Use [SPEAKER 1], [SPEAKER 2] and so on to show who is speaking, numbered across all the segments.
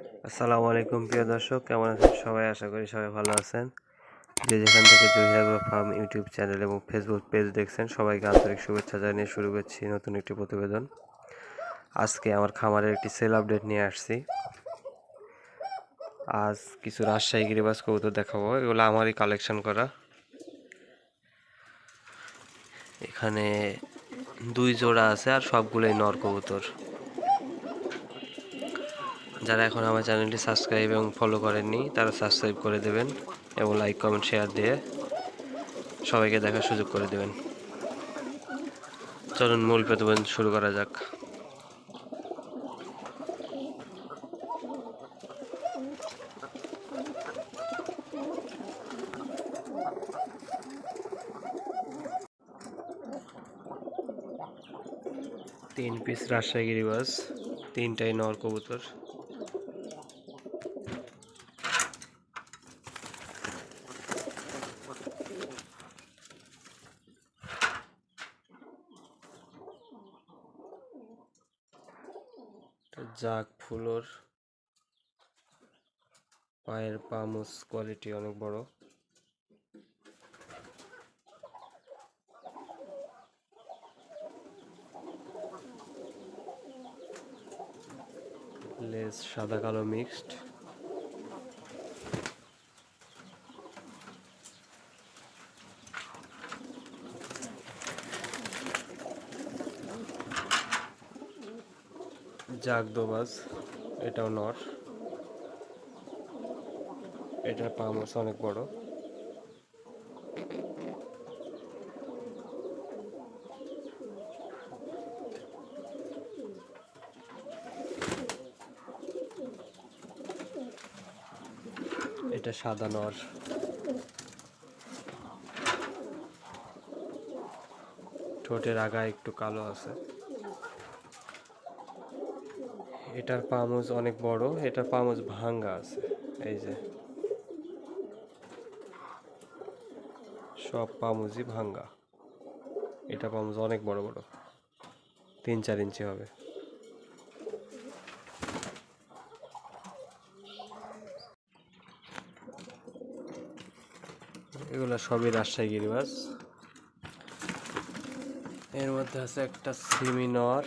[SPEAKER 1] আসসালামু আলাইকুম প্রিয় দর্শক, কেমন আছেন সবাই? আশা করি সবাই ভালো আছেন। যে যেখান থেকে জহির ফার্ম ইউটিউব চ্যানেল এবং ফেসবুক পেজ দেখছেন, সবাইকে আন্তরিক শুভেচ্ছা জানিয়ে শুরু করছি নতুন একটি প্রতিবেদন। আজকে আমার খামারের একটি সেল আপডেট নিয়ে আসছি। আজ কিছু রাজশাহী গিরিবাজ কবুতর দেখাবো। এগুলো আমারই কালেকশন করা। এখানে 2 জোড়া আছে আর সবগুলোই নর কবুতর। যারা এখন আমার চ্যানেলটি সাবস্ক্রাইব এবং ফলো করেননি তারা সাবস্ক্রাইব করে দেবেন এবং লাইক কমেন্ট শেয়ার দিয়ে সবাইকে দেখার সুযোগ করে দেবেন। চলুন মূল প্রতিবেদন শুরু করা যাক। তিন পিস রাজশাহী গিরিবাজ, 3টাই নর কবুতর। জাক ফুলোর পায়ের পামুস কোয়ালিটি অনেক বড়। লেজ সাদা কালো মিক্সড। জাক দোবাজ, এটাও নর। এটার পামুস অনেক বড়। এটা সাদা নর। ঠোঁটের আগা একটু কালো আছে। এটার পামুজ অনেক বড়। এটার পামুজ ভাঙ্গা আছে, এই যে সব পামুজই ভাঙ্গা। এটা পামুজ অনেক বড় বড়, 3-4 ইঞ্চি হবে। এগুলো সবই রাজশাহী গিরিবাজ। এর মধ্যে আছে একটা সিমি নর।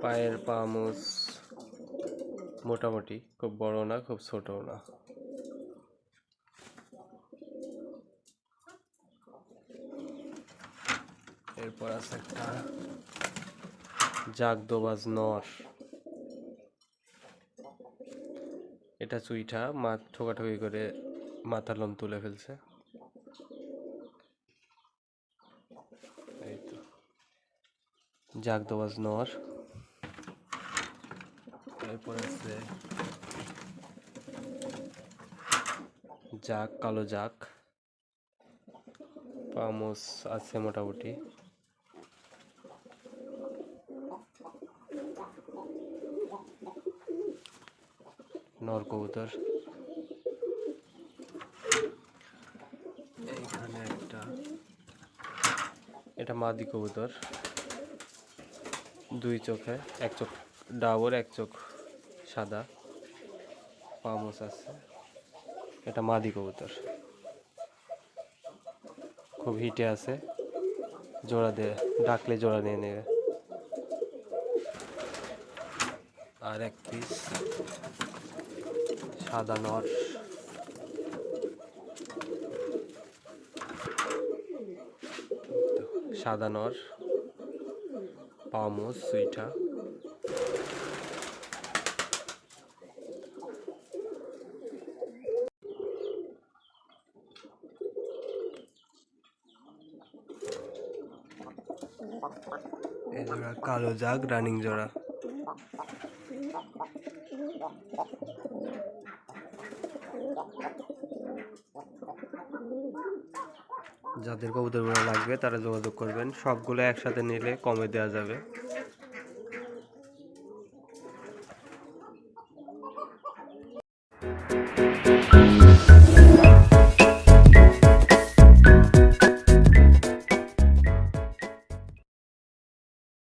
[SPEAKER 1] পায়ের পামুজ মোটামুটি, খুব বড় না খুব ছোটও না। এরপর আছে একটা জাক দোবাজ নর। এটা চুইঠা, ঠোকাঠুকি করে মাথার লোম তুলে ফেলছে। এই তো জাক দোবাজ নর। এরপর আছে জাক, কালো জাক। পামুস আছে মোটামুটি। নর কবুতর। এইখানে একটা, এটা মাদি কবুতর। 2 চোখে, 1 চোখ ডাবর, 1 চোখ সাদা। পামুস আছে। এটা মাদি কবুতর, খুব হিটে আছে। জোড়া দিয়ে ডাকলে জোড়া নিয়ে নেবে। আর 1 পিস সাদা নর। সাদা নর, পামুস সুইটা। এই জোড়া কালো জাগ, রানিং জোড়া। যাদের কবুতরগুলো লাগবে তারা যোগাযোগ করবেন। সবগুলো একসাথে নিলে কমে দেওয়া যাবে।